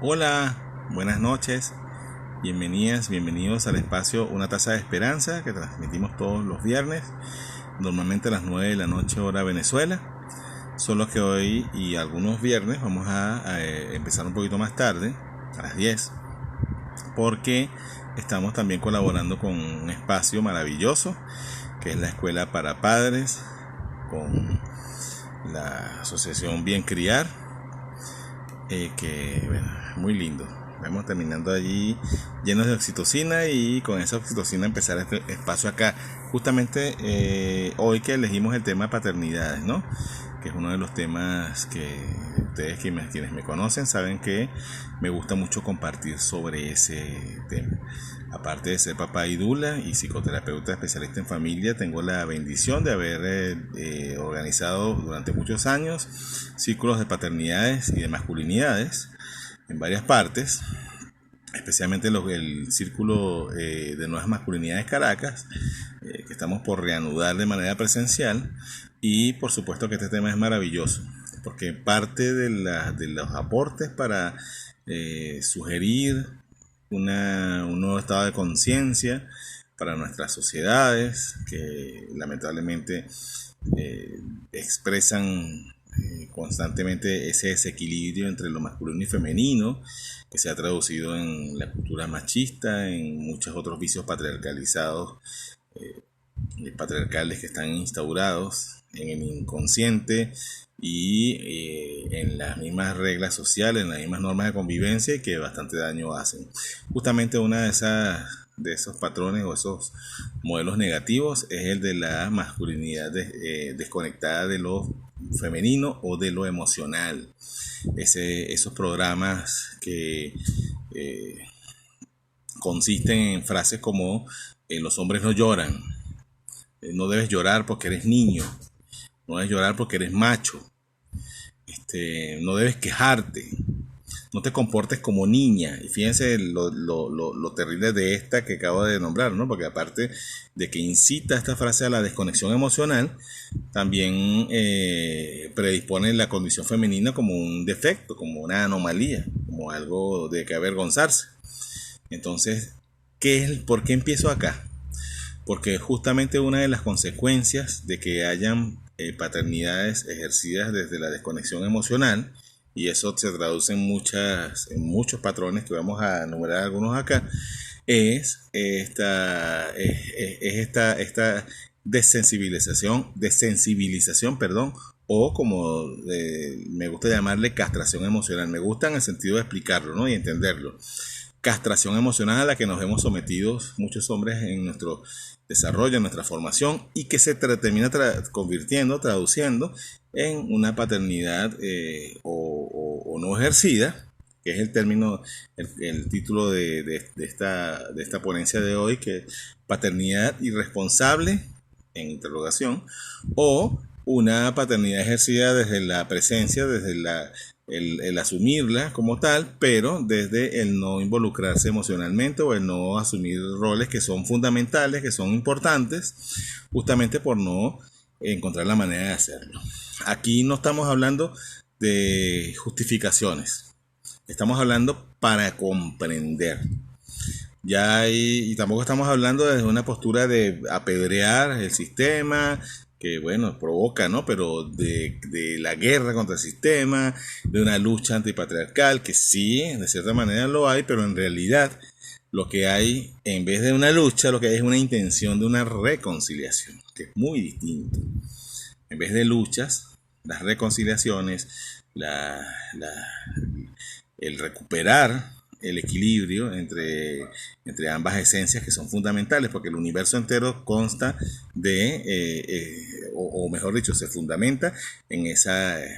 Hola, buenas noches, bienvenidas, bienvenidos al espacio Una Taza de Esperanza que transmitimos todos los viernes, normalmente a las 9 de la noche hora Venezuela, solo que hoy y algunos viernes vamos a empezar un poquito más tarde, a las 10, porque estamos también colaborando con un espacio maravilloso que es la Escuela para Padres, con la asociación Bien Criar, que bueno, muy lindo. Vamos terminando allí llenos de oxitocina y con esa oxitocina empezar este espacio acá. Justamente hoy que elegimos el tema paternidades, ¿no? Que es uno de los temas que ustedes quienes me conocen saben que me gusta mucho compartir sobre ese tema. Aparte de ser papá y dula y psicoterapeuta especialista en familia, tengo la bendición de haber organizado durante muchos años círculos de paternidades y de masculinidades en varias partes, especialmente el círculo de nuevas masculinidades Caracas, que estamos por reanudar de manera presencial. Y por supuesto que este tema es maravilloso, porque parte de los aportes para sugerir un nuevo estado de conciencia para nuestras sociedades que lamentablemente expresan constantemente ese desequilibrio entre lo masculino y femenino, que se ha traducido en la cultura machista, en muchos otros vicios patriarcalizados, patriarcales que están instaurados en el inconsciente y en las mismas reglas sociales, en las mismas normas de convivencia y que bastante daño hacen. Justamente una de esos patrones o esos modelos negativos es el de la masculinidad desconectada de lo femenino o de lo emocional. Esos programas que consisten en frases como los hombres no lloran, no debes llorar porque eres niño, no debes llorar porque eres macho, no debes quejarte, no te comportes como niña. Y fíjense lo terrible de esta que acabo de nombrar, ¿no? Porque aparte de que incita esta frase a la desconexión emocional, también predispone la condición femenina como un defecto, como una anomalía, como algo de que avergonzarse. Entonces, ¿por qué empiezo acá? Porque justamente una de las consecuencias de que hayan paternidades ejercidas desde la desconexión emocional, y eso se traduce en muchos patrones que vamos a enumerar algunos acá, es esta desensibilización, perdón, o como me gusta llamarle castración emocional. Me gusta en el sentido de explicarlo, ¿no? Y entenderlo. Castración emocional a la que nos hemos sometido muchos hombres en nuestro desarrollo, en nuestra formación, y que se termina traduciendo en una paternidad o no ejercida, que es el término, el título de esta ponencia de hoy, que es paternidad irresponsable, en interrogación, o una paternidad ejercida desde la presencia, desde el asumirla como tal, pero desde el no involucrarse emocionalmente o el no asumir roles que son fundamentales, que son importantes, justamente por no encontrar la manera de hacerlo. Aquí no estamos hablando de justificaciones, estamos hablando para comprender. Y tampoco estamos hablando desde una postura de apedrear el sistema, que bueno, provoca, ¿no? Pero de la guerra contra el sistema, de una lucha antipatriarcal, que sí, de cierta manera lo hay, pero en realidad lo que hay, en vez de una lucha, lo que hay es una intención de una reconciliación, que es muy distinto. En vez de luchas, las reconciliaciones, el recuperar el equilibrio entre ambas esencias que son fundamentales, porque el universo entero consta o mejor dicho, se fundamenta en ese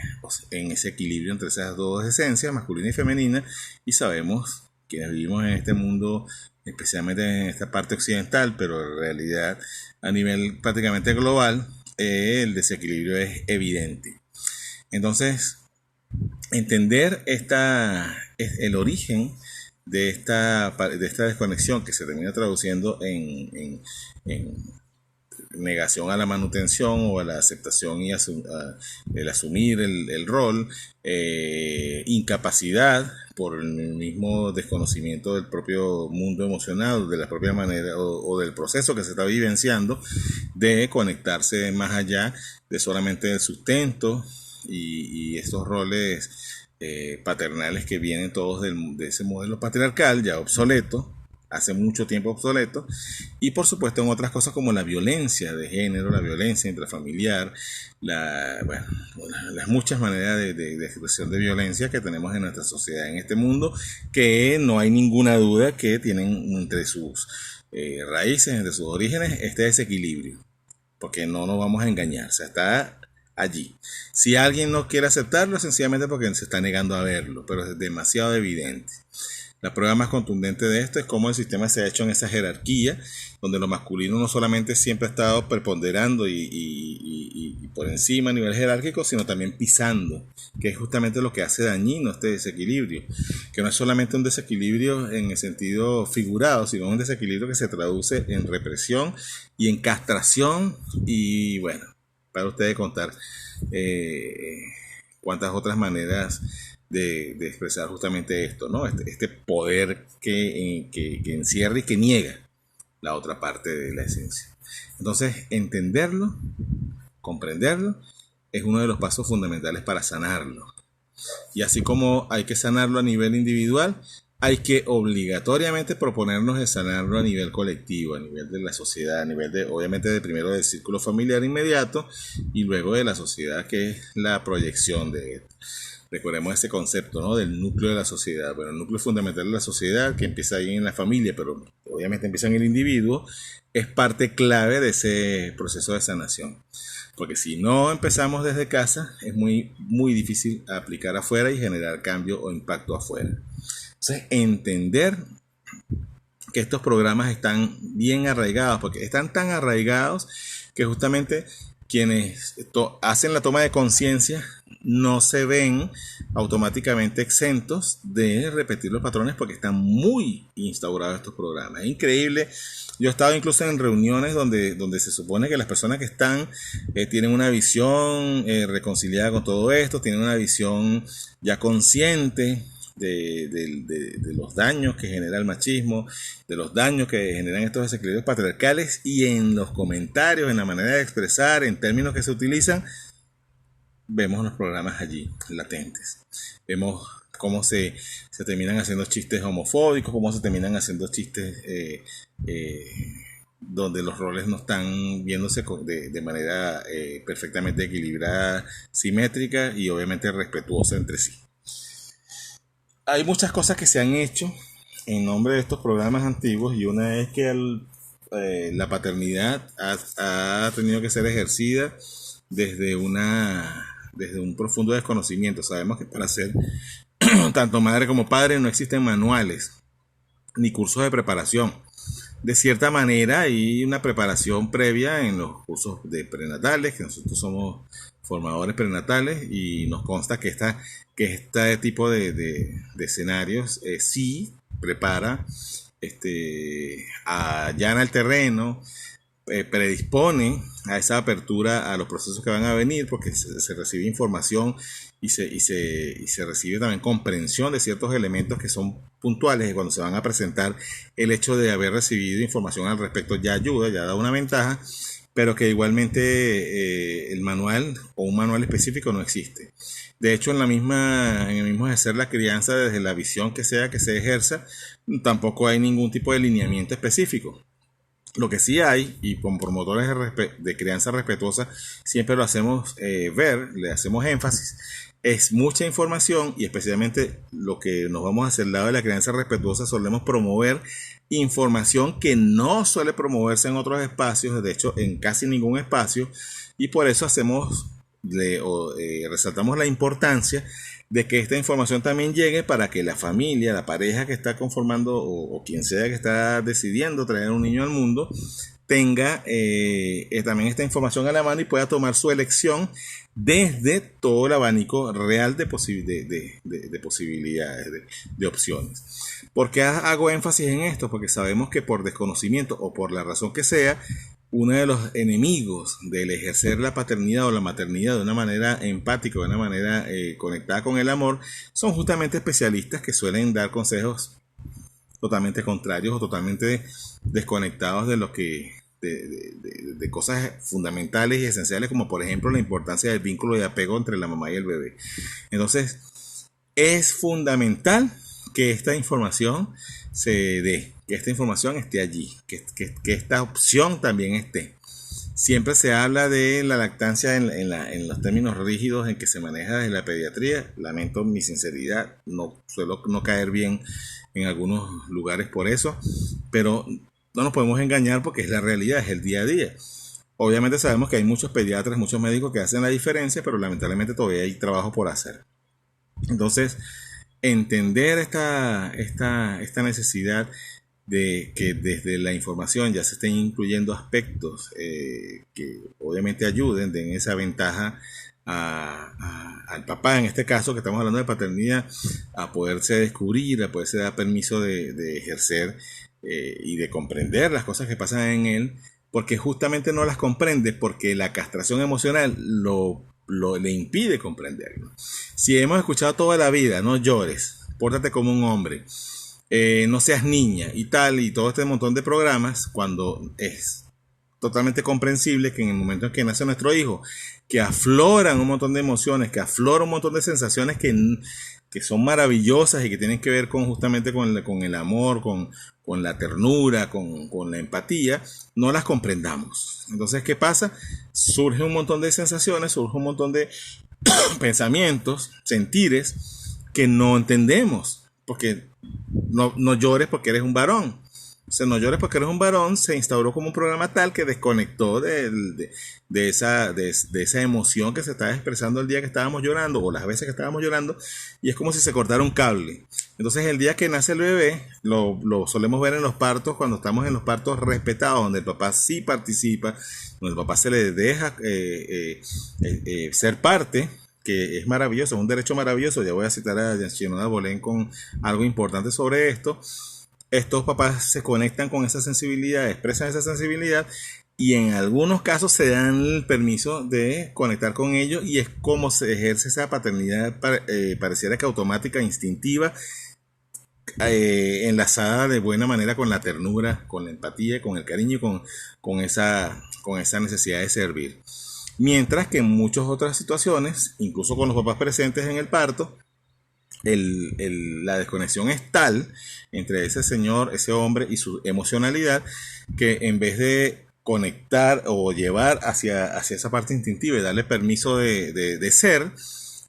equilibrio entre esas dos esencias, masculina y femenina, y sabemos, quienes vivimos en este mundo, especialmente en esta parte occidental, pero en realidad a nivel prácticamente global, el desequilibrio es evidente. Entonces, entender el origen de esta desconexión que se termina traduciendo en negación a la manutención o a la aceptación y el asumir el rol, incapacidad por el mismo desconocimiento del propio mundo emocional, de la propia manera o del proceso que se está vivenciando, de conectarse más allá de solamente el sustento y estos roles paternales que vienen todos de ese modelo patriarcal ya obsoleto, hace mucho tiempo obsoleto, y por supuesto en otras cosas como la violencia de género, la violencia intrafamiliar, bueno, las muchas maneras de expresión de violencia que tenemos en nuestra sociedad, en este mundo, que no hay ninguna duda que tienen entre sus raíces, entre sus orígenes, este desequilibrio, porque no nos vamos a engañar, o sea, está allí. Si alguien no quiere aceptarlo, es sencillamente porque se está negando a verlo, pero es demasiado evidente. La prueba más contundente de esto es cómo el sistema se ha hecho en esa jerarquía, donde lo masculino no solamente siempre ha estado preponderando y por encima a nivel jerárquico, sino también pisando, que es justamente lo que hace dañino este desequilibrio, que no es solamente un desequilibrio en el sentido figurado, sino un desequilibrio que se traduce en represión y en castración y bueno, para ustedes contar cuántas otras maneras de expresar justamente esto, ¿no? Este poder que encierra y que niega la otra parte de la esencia. Entonces, entenderlo, comprenderlo, es uno de los pasos fundamentales para sanarlo. Y así como hay que sanarlo a nivel individual, hay que obligatoriamente proponernos de sanarlo a nivel colectivo, a nivel de la sociedad, a nivel de, obviamente, de primero del círculo familiar inmediato y luego de la sociedad, que es la proyección de esto. Recordemos ese concepto, ¿no? Del núcleo de la sociedad. Bueno, el núcleo fundamental de la sociedad, que empieza ahí en la familia, pero obviamente empieza en el individuo, es parte clave de ese proceso de sanación. Porque si no empezamos desde casa, es muy, muy difícil aplicar afuera y generar cambio o impacto afuera. Entonces, entender que estos programas están bien arraigados, porque están tan arraigados que justamente quienes hacen la toma de conciencia no se ven automáticamente exentos de repetir los patrones porque están muy instaurados estos programas. Es increíble. Yo he estado incluso en reuniones donde se supone que las personas que están tienen una visión reconciliada con todo esto, tienen una visión ya consciente de los daños que genera el machismo, de los daños que generan estos desequilibrios patriarcales, y en los comentarios, en la manera de expresar, en términos que se utilizan, vemos los programas allí latentes. Vemos cómo se terminan haciendo chistes homofóbicos, cómo se terminan haciendo chistes donde los roles no están viéndose de manera perfectamente equilibrada, simétrica y obviamente respetuosa entre sí. Hay muchas cosas que se han hecho en nombre de estos programas antiguos, y una es que la paternidad ha tenido que ser ejercida desde un profundo desconocimiento. Sabemos que para ser tanto madre como padre no existen manuales ni cursos de preparación. De cierta manera hay una preparación previa en los cursos de prenatales, que nosotros somos formadores prenatales, y nos consta que este tipo de escenarios sí prepara, allana el terreno, predispone a esa apertura a los procesos que van a venir, porque se recibe información y se recibe también comprensión de ciertos elementos que son puntuales, y cuando se van a presentar, el hecho de haber recibido información al respecto ya ayuda, ya da una ventaja, pero que igualmente el manual o un manual específico no existe. De hecho, en el mismo ejercer la crianza, desde la visión que sea que se ejerza, tampoco hay ningún tipo de lineamiento específico. Lo que sí hay, y como promotores de crianza respetuosa siempre lo hacemos ver, le hacemos énfasis, es mucha información, y especialmente lo que nos vamos hacia el lado de la crianza respetuosa, solemos promover información que no suele promoverse en otros espacios, de hecho en casi ningún espacio, y por eso resaltamos la importancia de que esta información también llegue para que la familia, la pareja que está conformando o quien sea que está decidiendo traer un niño al mundo, tenga también esta información a la mano y pueda tomar su elección desde todo el abanico real de posibilidades, de opciones. ¿Por qué hago énfasis en esto? Porque sabemos que por desconocimiento o por la razón que sea, uno de los enemigos del ejercer la paternidad o la maternidad de una manera empática, de una manera conectada con el amor, son justamente especialistas que suelen dar consejos totalmente contrarios o totalmente desconectados de lo que de cosas fundamentales y esenciales, como por ejemplo la importancia del vínculo de apego entre la mamá y el bebé. Entonces es fundamental que esta información se dé, que esta información esté allí, que esta opción también esté. Siempre se habla de la lactancia en los términos rígidos en que se maneja desde la pediatría. Lamento mi sinceridad, no suelo no caer bien en algunos lugares por eso, pero no nos podemos engañar porque es la realidad, es el día a día. Obviamente sabemos que hay muchos pediatras, muchos médicos que hacen la diferencia, pero lamentablemente todavía hay trabajo por hacer. Entonces, entender esta necesidad de que desde la información ya se estén incluyendo aspectos que obviamente ayuden, den esa ventaja al papá, en este caso que estamos hablando de paternidad, a poderse descubrir, a poderse dar permiso de ejercer y de comprender las cosas que pasan en él, porque justamente no las comprende, porque la castración emocional le impide comprenderlo. Si hemos escuchado toda la vida, no llores, pórtate como un hombre, no seas niña y tal, y todo este montón de programas, cuando es totalmente comprensible que en el momento en que nace nuestro hijo, que afloran un montón de emociones, que afloran un montón de sensaciones que son maravillosas y que tienen que ver justamente con el amor, con la ternura, con la empatía, no las comprendamos. Entonces, ¿qué pasa? Surge un montón de sensaciones, surge un montón de pensamientos, sentires que no entendemos, porque no llores porque eres un varón. O sea, no llores porque eres un varón se instauró como un programa tal que desconectó de esa emoción que se estaba expresando el día que estábamos llorando o las veces que estábamos llorando, y es como si se cortara un cable. Entonces el día que nace el bebé, lo solemos ver en los partos, cuando estamos en los partos respetados, donde el papá sí participa, donde el papá se le deja ser parte, que es maravilloso, es un derecho maravilloso. Ya voy a citar a Shinoda Bolén con algo importante sobre esto. Estos papás se conectan con esa sensibilidad, expresan esa sensibilidad y en algunos casos se dan el permiso de conectar con ellos, y es como se ejerce esa paternidad pareciera que automática, instintiva, enlazada de buena manera con la ternura, con la empatía, con el cariño y con esa necesidad de servir. Mientras que en muchas otras situaciones, incluso con los papás presentes en el parto, la desconexión es tal entre ese señor, ese hombre y su emocionalidad, que en vez de conectar o llevar hacia esa parte instintiva y darle permiso de ser,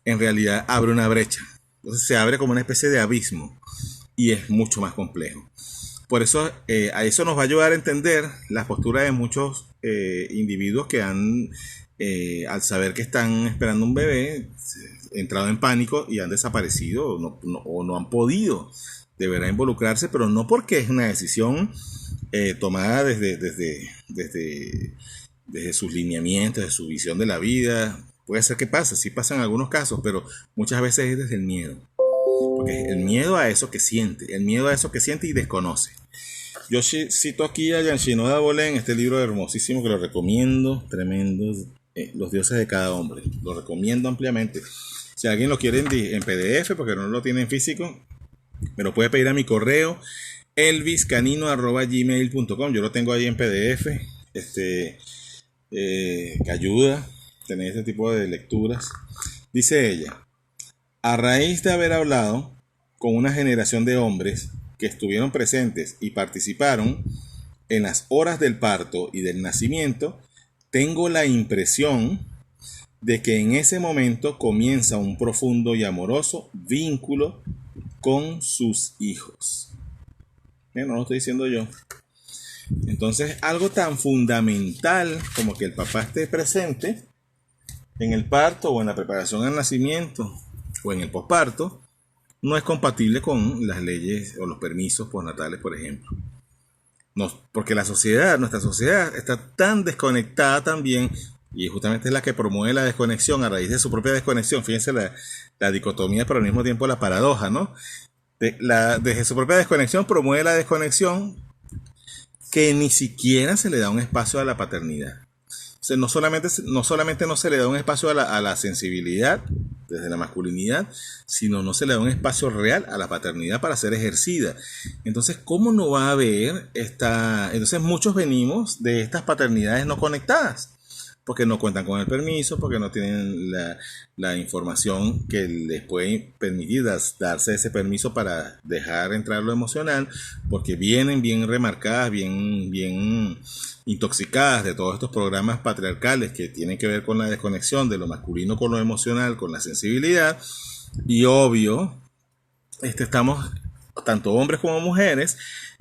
en realidad abre una brecha. Entonces se abre como una especie de abismo y es mucho más complejo. Por eso a eso nos va a ayudar a entender la postura de muchos individuos que han, al saber que están esperando un bebé, entrado en pánico y han desaparecido o no han podido de verdad involucrarse, pero no porque es una decisión tomada desde sus lineamientos, de su visión de la vida. Puede ser que pase, sí pasa en algunos casos, pero muchas veces es desde el miedo. Porque es el miedo a eso que siente, y desconoce. Yo cito aquí a Shinoda Bolén, este libro hermosísimo que lo recomiendo, tremendo, Los dioses de cada hombre. Lo recomiendo ampliamente. Si alguien lo quiere en PDF, porque no lo tiene en físico, me lo puede pedir a mi correo elviscanino@gmail.com. Yo lo tengo ahí en PDF, que ayuda a tener este tipo de lecturas. Dice ella: a raíz de haber hablado con una generación de hombres que estuvieron presentes y participaron en las horas del parto y del nacimiento, tengo la impresión de que en ese momento comienza un profundo y amoroso vínculo con sus hijos. No lo estoy diciendo yo. Entonces, algo tan fundamental como que el papá esté presente en el parto o en la preparación al nacimiento o en el posparto no es compatible con las leyes o los permisos postnatales, por ejemplo. Porque nuestra sociedad está tan desconectada también, y justamente es la que promueve la desconexión a raíz de su propia desconexión. Fíjense la dicotomía, pero al mismo tiempo la paradoja, ¿no? Desde su propia desconexión promueve la desconexión que ni siquiera se le da un espacio a la paternidad. O sea, no solamente no se le da un espacio a la sensibilidad desde la masculinidad, sino no se le da un espacio real a la paternidad para ser ejercida. Entonces, ¿cómo no va a haber esta? Entonces, muchos venimos de estas paternidades no conectadas, porque no cuentan con el permiso, porque no tienen la información que les puede permitir darse ese permiso para dejar entrar lo emocional, porque vienen bien remarcadas, bien intoxicadas de todos estos programas patriarcales que tienen que ver con la desconexión de lo masculino con lo emocional, con la sensibilidad. Y obvio, estamos, tanto hombres como mujeres,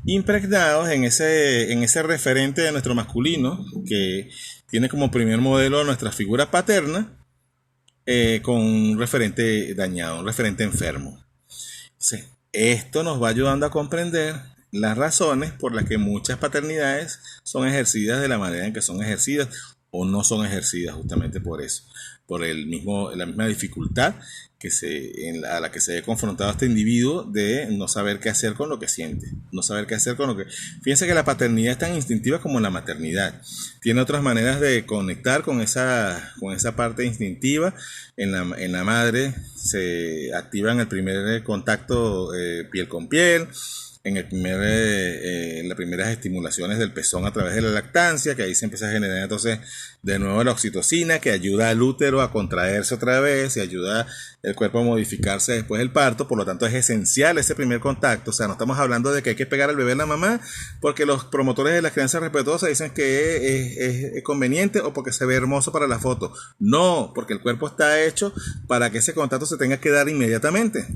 impregnados en ese referente de nuestro masculino, que tiene como primer modelo nuestra figura paterna, con un referente dañado, un referente enfermo. Sí, esto nos va ayudando a comprender las razones por las que muchas paternidades son ejercidas de la manera en que son ejercidas o no son ejercidas, justamente por eso, por la misma dificultad a la que se ve confrontado este individuo de no saber qué hacer con lo que siente, no saber qué hacer con lo que... Fíjense que la paternidad es tan instintiva como la maternidad. Tiene otras maneras de conectar con esa parte instintiva. En la madre se activa en el primer contacto piel con piel, en las primeras estimulaciones del pezón a través de la lactancia, que ahí se empieza a generar entonces de nuevo la oxitocina, que ayuda al útero a contraerse otra vez y ayuda el cuerpo a modificarse después del parto. Por lo tanto, es esencial ese primer contacto. O sea, no estamos hablando de que hay que pegar al bebé a la mamá porque los promotores de la crianza respetuosa dicen que es conveniente o porque se ve hermoso para la foto. No, porque el cuerpo está hecho para que ese contacto se tenga que dar inmediatamente.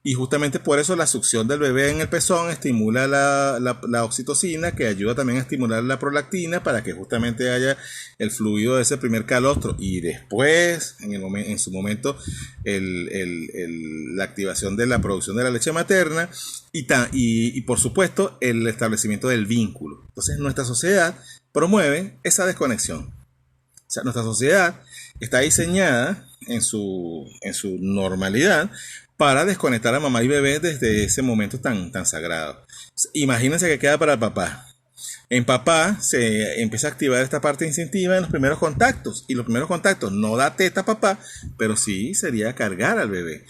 Y justamente por eso la succión del bebé en el pezón estimula la oxitocina, que ayuda también a estimular la prolactina para que justamente haya el fluido de ese primer calostro. Y después, en su momento, la activación de la producción de la leche materna y por supuesto, el establecimiento del vínculo. Entonces, nuestra sociedad promueve esa desconexión. O sea, nuestra sociedad está diseñada en su normalidad para desconectar a mamá y bebé desde ese momento tan sagrado. Imagínense que queda para el papá. En papá se empieza a activar esta parte instintiva en los primeros contactos. Y los primeros contactos no da teta a papá, pero sí sería cargar al bebé.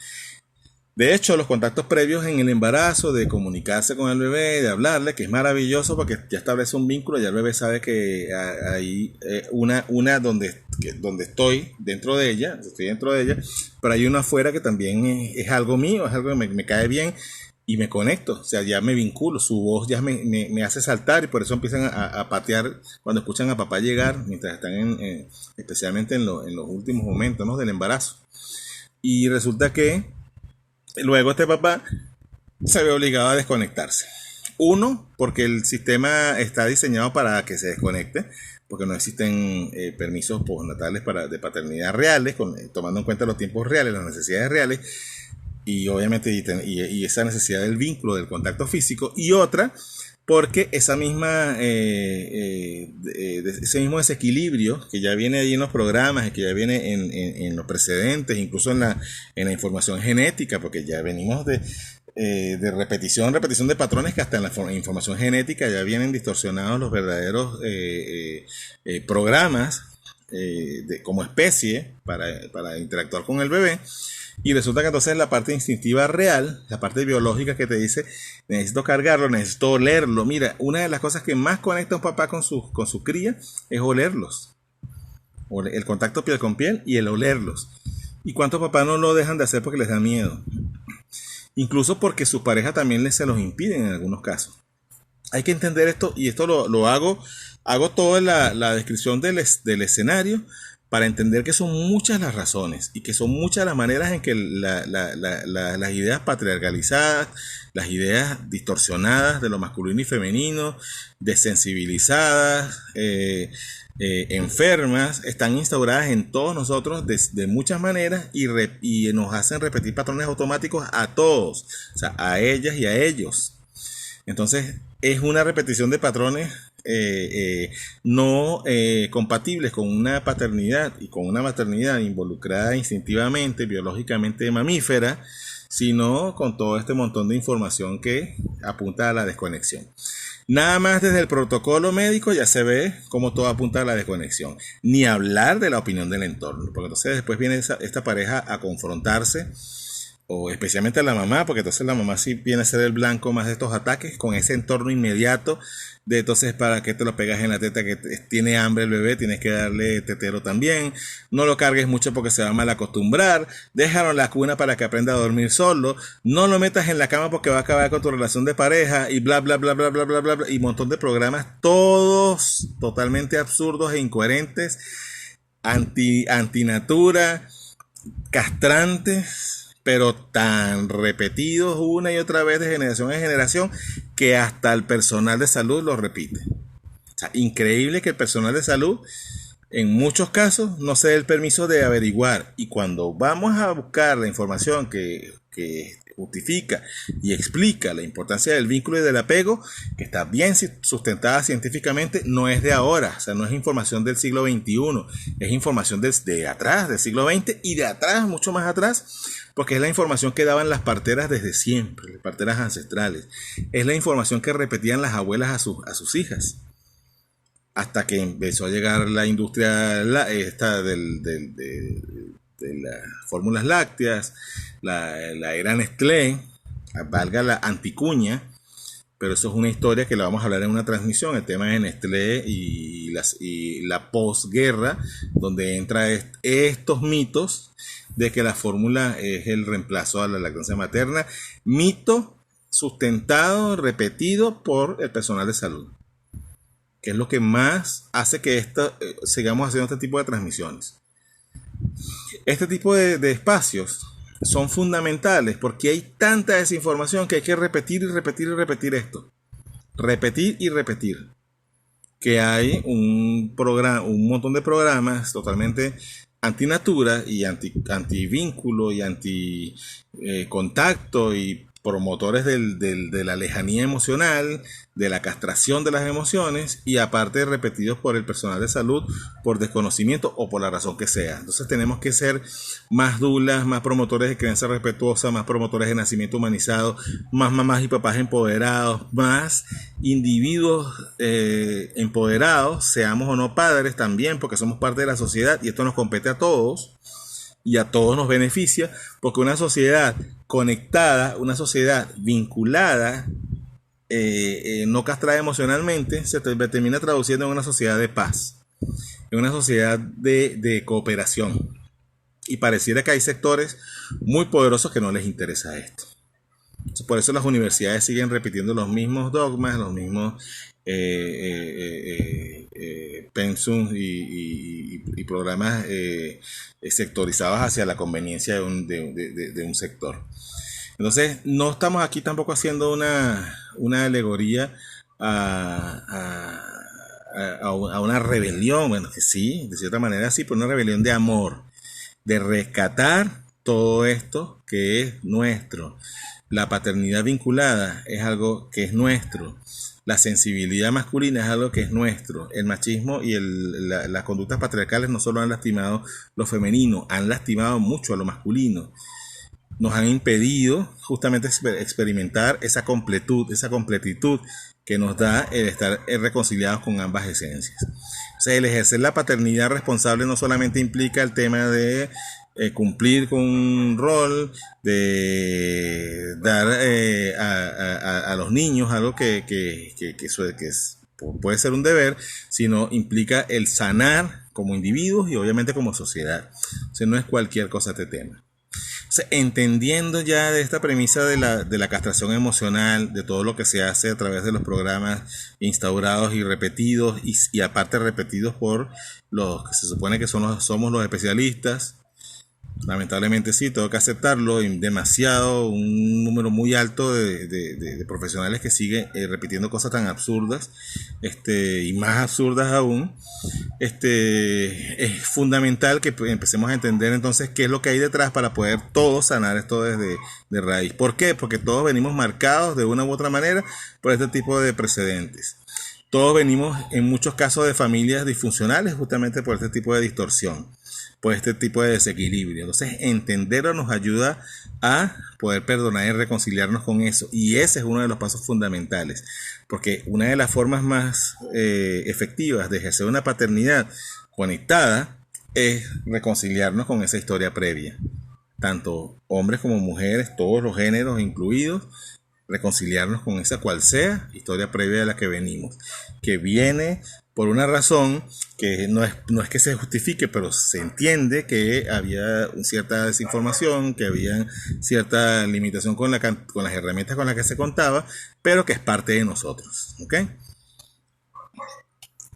De hecho, los contactos previos en el embarazo, de comunicarse con el bebé, de hablarle, que es maravilloso porque ya establece un vínculo, ya el bebé sabe que hay donde estoy dentro de ella, pero hay una afuera que también es algo mío, es algo que me cae bien y me conecto, o sea, ya me vinculo, su voz ya me hace saltar y por eso empiezan a patear cuando escuchan a papá llegar, mientras están especialmente en los últimos momentos, ¿no?, del embarazo. Y resulta que luego este papá se ve obligado a desconectarse. Uno, porque el sistema está diseñado para que se desconecte, porque no existen permisos postnatales de paternidad reales, tomando en cuenta los tiempos reales, las necesidades reales, y obviamente y esa necesidad del vínculo, del contacto físico. Y otra, porque ese mismo desequilibrio que ya viene ahí en los programas y que ya viene en los precedentes, incluso en la información genética, porque ya venimos de repetición de patrones que hasta en la información genética ya vienen distorsionados los verdaderos programas como especie para interactuar con el bebé. Y resulta que entonces la parte instintiva real, la parte biológica que te dice, necesito cargarlo, necesito olerlo. Mira, una de las cosas que más conecta a un papá con su cría es olerlos. El contacto piel con piel y el olerlos. ¿Y cuántos papás no lo dejan de hacer porque les da miedo? Incluso porque su pareja también se los impiden en algunos casos. Hay que entender esto, y esto lo hago toda la descripción del escenario, para entender que son muchas las razones y que son muchas las maneras en que las ideas patriarcalizadas, las ideas distorsionadas de lo masculino y femenino, desensibilizadas, enfermas, están instauradas en todos nosotros de muchas maneras y nos hacen repetir patrones automáticos a todos, o sea, a ellas y a ellos. Entonces, es una repetición de patrones no compatibles con una paternidad y con una maternidad involucrada instintivamente, biológicamente mamífera, sino con todo este montón de información que apunta a la desconexión. Nada más desde el protocolo médico ya se ve cómo todo apunta a la desconexión. Ni hablar de la opinión del entorno, porque entonces después viene esta pareja a confrontarse, o especialmente a la mamá, porque entonces la mamá sí viene a ser el blanco más de estos ataques, con ese entorno inmediato de entonces para qué te lo pegas en la teta, que tiene hambre el bebé, tienes que darle tetero también, no lo cargues mucho porque se va a mal acostumbrar, déjalo en la cuna para que aprenda a dormir solo, no lo metas en la cama porque va a acabar con tu relación de pareja, y bla bla bla bla bla bla bla, y un montón de programas, todos totalmente absurdos e incoherentes, antinatura, castrantes, pero tan repetidos una y otra vez de generación en generación que hasta el personal de salud lo repite. O sea, increíble que el personal de salud en muchos casos no se dé el permiso de averiguar, y cuando vamos a buscar la información que justifica y explica la importancia del vínculo y del apego, que está bien sustentada científicamente, no es de ahora, o sea, no es información del siglo XXI, es información de atrás, del siglo XX y de atrás, mucho más atrás, porque es la información que daban las parteras desde siempre, las parteras ancestrales, es la información que repetían las abuelas a sus hijas, hasta que empezó a llegar la industria de las fórmulas lácteas, la era Nestlé, valga la anticuña, pero eso es una historia que la vamos a hablar en una transmisión, el tema de Nestlé y la posguerra, donde entra estos mitos de que la fórmula es el reemplazo a la lactancia materna, mito sustentado, repetido por el personal de salud, que es lo que más hace que sigamos haciendo este tipo de transmisiones. Este tipo de espacios son fundamentales porque hay tanta desinformación que hay que repetir y repetir y repetir esto. Repetir y repetir. Que hay un montón de programas totalmente antinatura y antivínculo y anticontacto y promotores de la lejanía emocional, de la castración de las emociones, y aparte repetidos por el personal de salud por desconocimiento o por la razón que sea. Entonces tenemos que ser más dulas, más promotores de crianza respetuosa, más promotores de nacimiento humanizado, más mamás y papás empoderados, más individuos empoderados, seamos o no padres también, porque somos parte de la sociedad y esto nos compete a todos. Y a todos nos beneficia, porque una sociedad conectada, una sociedad vinculada, no castrada emocionalmente, se termina traduciendo en una sociedad de paz, en una sociedad de cooperación. Y pareciera que hay sectores muy poderosos que no les interesa esto. Entonces, por eso las universidades siguen repitiendo los mismos dogmas, los mismos pensum y programas sectorizados hacia la conveniencia de un sector. Entonces, no estamos aquí tampoco haciendo una alegoría a una rebelión, bueno, que sí, de cierta manera sí, pero una rebelión de amor, de rescatar todo esto que es nuestro. La paternidad vinculada es algo que es nuestro. La sensibilidad masculina es algo que es nuestro. El machismo y las conductas patriarcales no solo han lastimado lo femenino, han lastimado mucho a lo masculino. Nos han impedido justamente experimentar esa completitud que nos da el estar reconciliados con ambas esencias. O sea, el ejercer la paternidad responsable no solamente implica el tema de cumplir con un rol, de dar a los niños algo que puede ser un deber, sino implica el sanar como individuos y obviamente como sociedad. O sea, no es cualquier cosa este tema. O sea, entendiendo ya de esta premisa de la castración emocional, de todo lo que se hace a través de los programas instaurados y repetidos, y aparte repetidos por los que se supone que somos los especialistas. Lamentablemente sí, tengo que aceptarlo, un número muy alto de profesionales que siguen repitiendo cosas tan absurdas, y más absurdas aún. Es fundamental que empecemos a entender entonces qué es lo que hay detrás para poder todos sanar esto de raíz. ¿Por qué? Porque todos venimos marcados de una u otra manera por este tipo de precedentes. Todos venimos en muchos casos de familias disfuncionales justamente por este tipo de distorsión. por este tipo de desequilibrio. Entonces, entenderlo nos ayuda a poder perdonar y reconciliarnos con eso. Y ese es uno de los pasos fundamentales, porque una de las formas más efectivas de ejercer una paternidad conectada es reconciliarnos con esa historia previa. Tanto hombres como mujeres, todos los géneros incluidos, reconciliarnos con esa cual sea historia previa de la que venimos, que viene por una razón que no es que se justifique, pero se entiende que había cierta desinformación, que había cierta limitación con las herramientas con las que se contaba, pero que es parte de nosotros, ¿ok?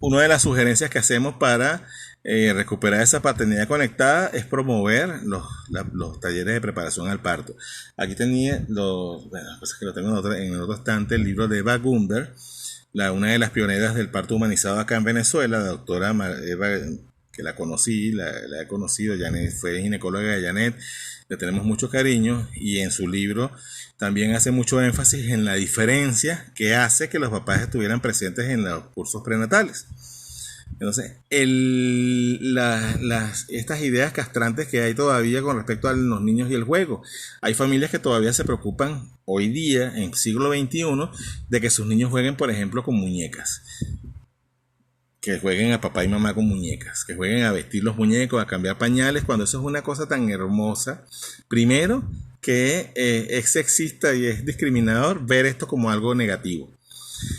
Una de las sugerencias que hacemos para recuperar esa paternidad conectada es promover los talleres de preparación al parto. Aquí tenía cosas que lo tengo en el otro estante, el libro de Eva Gunder, una de las pioneras del parto humanizado acá en Venezuela, la doctora Eva, que la conocí, la he conocido, Janet, fue ginecóloga de Janet, le tenemos mucho cariño, y en su libro también hace mucho énfasis en la diferencia que hace que los papás estuvieran presentes en los cursos prenatales. Entonces, estas ideas castrantes que hay todavía con respecto a los niños y el juego. Hay familias que todavía se preocupan hoy día, en siglo XXI, de que sus niños jueguen, por ejemplo, con muñecas. Que jueguen a papá y mamá con muñecas. Que jueguen a vestir los muñecos, a cambiar pañales, cuando eso es una cosa tan hermosa. Primero, que es sexista y es discriminador ver esto como algo negativo.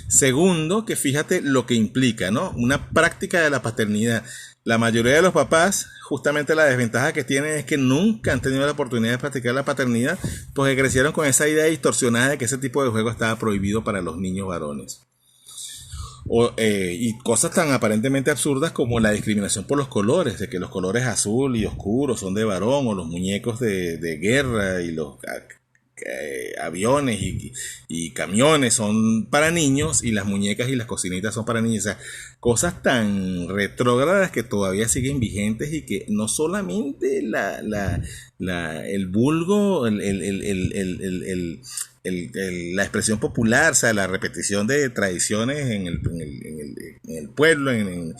Segundo, que fíjate lo que implica, ¿no? Una práctica de la paternidad. La mayoría de los papás, justamente la desventaja que tienen es que nunca han tenido la oportunidad de practicar la paternidad, porque crecieron con esa idea distorsionada de que ese tipo de juego estaba prohibido para los niños varones. Y cosas tan aparentemente absurdas como la discriminación por los colores, de que los colores azul y oscuro son de varón, o los muñecos de guerra y los aviones y camiones son para niños, y las muñecas y las cocinitas son para niños. O sea, cosas tan retrógradas que todavía siguen vigentes, y que no solamente el vulgo, la expresión popular, o sea, la repetición de tradiciones en el pueblo, en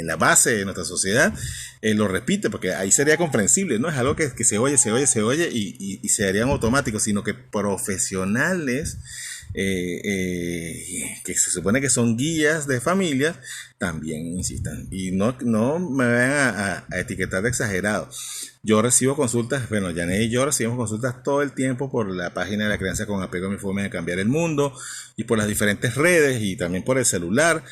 la base de nuestra sociedad, lo repite, porque ahí sería comprensible, no es algo que se oye y se harían automáticos, sino que profesionales que se supone que son guías de familias también insistan, y no me vayan a etiquetar de exagerado. Yo recibo consultas, bueno, Janet y yo recibimos consultas todo el tiempo por la página de La Crianza con Apego, mi forma de cambiar el mundo, y por las diferentes redes, y también por el celular.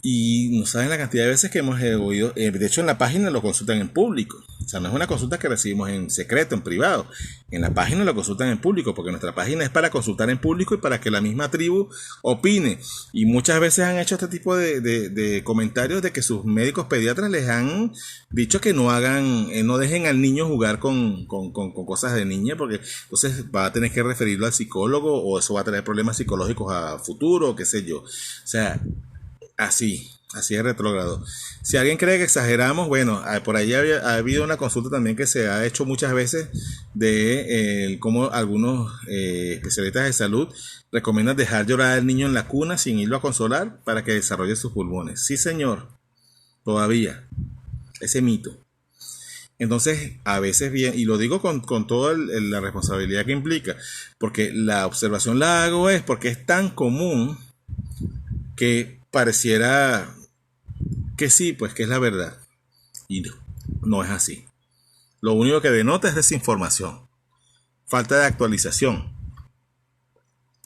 Y no saben la cantidad de veces que hemos oído, de hecho en la página lo consultan en público, o sea, no es una consulta que recibimos en secreto, en privado. En la página lo consultan en público, porque nuestra página es para consultar en público y para que la misma tribu opine. Y muchas veces han hecho este tipo de comentarios de que sus médicos pediatras les han dicho que no dejen al niño jugar con cosas de niña, porque entonces va a tener que referirlo al psicólogo, o eso va a tener problemas psicológicos a futuro, o qué sé yo. O sea, así es retrógrado. Si alguien cree que exageramos, bueno, por ahí ha habido una consulta también que se ha hecho muchas veces de cómo algunos especialistas de salud recomiendan dejar llorar al niño en la cuna sin irlo a consolar para que desarrolle sus pulmones. Sí, señor, todavía, ese mito. Entonces, a veces bien, y lo digo con toda la responsabilidad que implica, porque la observación la hago es porque es tan común que pareciera que sí, pues que es la verdad. Y no es así. Lo único que denota es desinformación, falta de actualización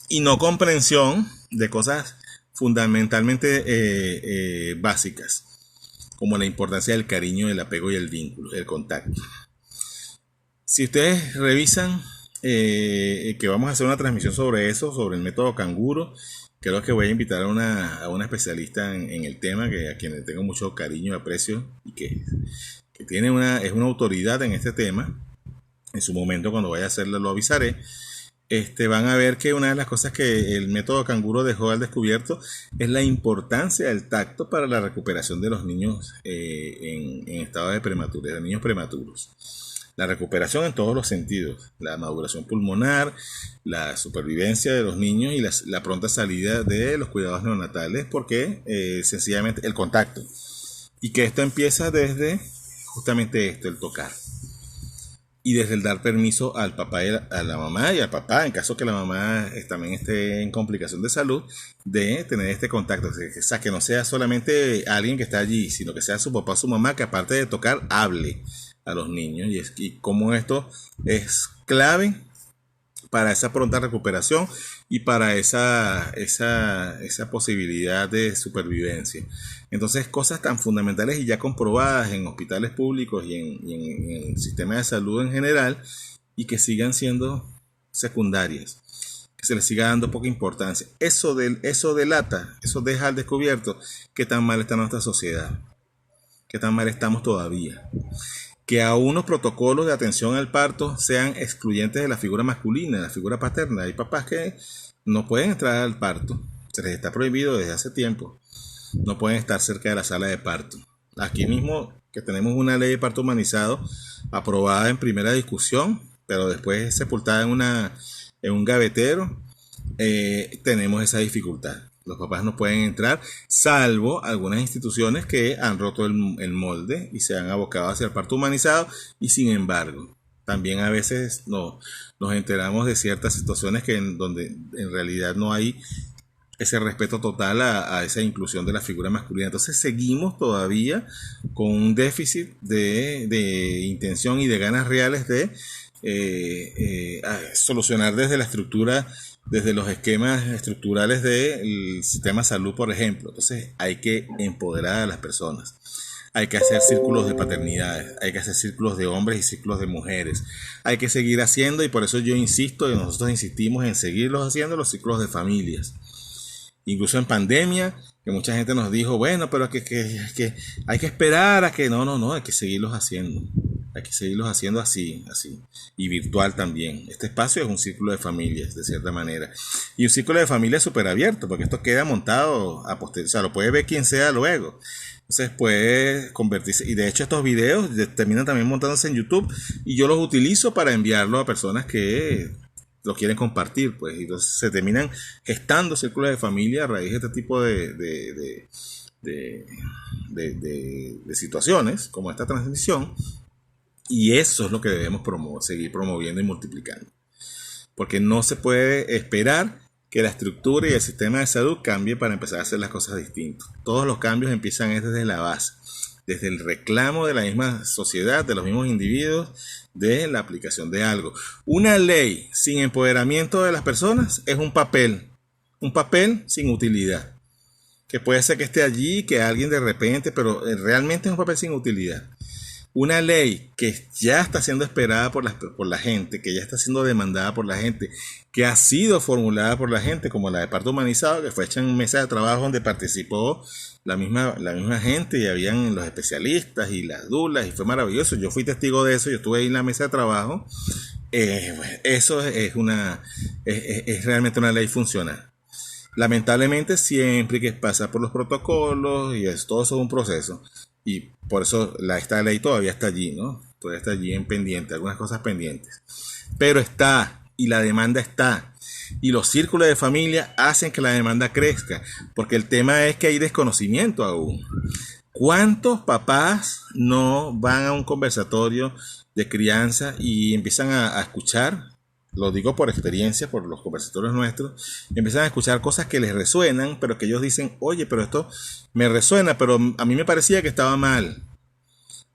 y no comprensión de cosas fundamentalmente básicas, como la importancia del cariño, el apego y el vínculo, el contacto. Si ustedes revisan que vamos a hacer una transmisión sobre eso, sobre el método canguro, creo que voy a invitar a una especialista en el tema, a quien le tengo mucho cariño y aprecio, y que es una autoridad en este tema. En su momento, cuando vaya a hacerlo, lo avisaré. Van a ver que una de las cosas que el método canguro dejó al descubierto es la importancia del tacto para la recuperación de los niños en estado de prematurez, de niños prematuros. La recuperación en todos los sentidos, la maduración pulmonar, la supervivencia de los niños y la pronta salida de los cuidados neonatales, porque sencillamente el contacto Y que esto empieza desde justamente esto, el tocar. Y desde el dar permiso al papá y a la mamá y al papá, en caso que la mamá también esté en complicación de salud, de tener este contacto. O sea, que no sea solamente alguien que está allí, sino que sea su papá o su mamá, que aparte de tocar, hable a los niños. Y cómo esto es clave para esa pronta recuperación y para esa posibilidad de supervivencia. Entonces, cosas tan fundamentales y ya comprobadas en hospitales públicos y en el sistema de salud en general, y que sigan siendo secundarias, que se les siga dando poca importancia. Eso delata, eso deja al descubierto qué tan mal está nuestra sociedad, qué tan mal estamos todavía. Que aún los protocolos de atención al parto sean excluyentes de la figura masculina, de la figura paterna. Hay papás que no pueden entrar al parto, se les está prohibido desde hace tiempo. No pueden estar cerca de la sala de parto. Aquí mismo que tenemos una ley de parto humanizado aprobada en primera discusión, pero después sepultada en un gavetero, tenemos esa dificultad. Los papás no pueden entrar, salvo algunas instituciones que han roto el molde y se han abocado hacia el parto humanizado. Y sin embargo, también a veces nos enteramos de ciertas situaciones donde en realidad no hay ese respeto total a esa inclusión de la figura masculina. Entonces seguimos todavía con un déficit de intención y de ganas reales de solucionar desde la estructura, desde los esquemas estructurales del sistema de salud, por ejemplo. Entonces hay que empoderar a las personas. Hay que hacer círculos de paternidades, hay que hacer círculos de hombres y círculos de mujeres. Hay que seguir haciendo, y por eso yo insisto y nosotros insistimos en seguirlos haciendo, los círculos de familias. Incluso en pandemia, que mucha gente nos dijo, bueno, pero que hay que esperar a que... No, hay que seguirlos haciendo. Hay que seguirlos haciendo así. Y virtual también. Este espacio es un círculo de familias, de cierta manera. Y un círculo de familias súper abierto, porque esto queda montado a posteriori. O sea, lo puede ver quien sea luego. Entonces puede convertirse. Y de hecho estos videos terminan también montándose en YouTube. Y yo los utilizo para enviarlo a personas que lo quieren compartir, pues. Y entonces se terminan gestando círculos de familia a raíz de este tipo de situaciones, como esta transmisión. Y eso es lo que debemos seguir promoviendo y multiplicando. Porque no se puede esperar que la estructura y el sistema de salud cambie para empezar a hacer las cosas distintas. Todos los cambios empiezan desde la base, desde el reclamo de la misma sociedad, de los mismos individuos, de la aplicación de algo. Una ley sin empoderamiento de las personas es un papel sin utilidad, que puede ser que esté allí, que alguien de repente, pero realmente es un papel sin utilidad. Una ley que ya está siendo esperada por la gente, que ya está siendo demandada por la gente, que ha sido formulada por la gente, como la de parto humanizado, que fue hecha en mesa de trabajo donde participó la misma gente, y habían los especialistas y las dulas, y fue maravilloso. Yo fui testigo de eso, yo estuve ahí en la mesa de trabajo. Eso es realmente una ley funcional. Lamentablemente siempre hay que pasar por los protocolos, y todo eso es un proceso. Y por eso esta ley todavía está allí, ¿no? Todavía está allí en pendiente, algunas cosas pendientes. Pero está, y la demanda está. Y los círculos de familia hacen que la demanda crezca. Porque el tema es que hay desconocimiento aún. ¿Cuántos papás no van a un conversatorio de crianza y empiezan a escuchar? Lo digo por experiencia, por los conversatorios nuestros, empiezan a escuchar cosas que les resuenan, pero que ellos dicen, oye, pero esto me resuena, pero a mí me parecía que estaba mal.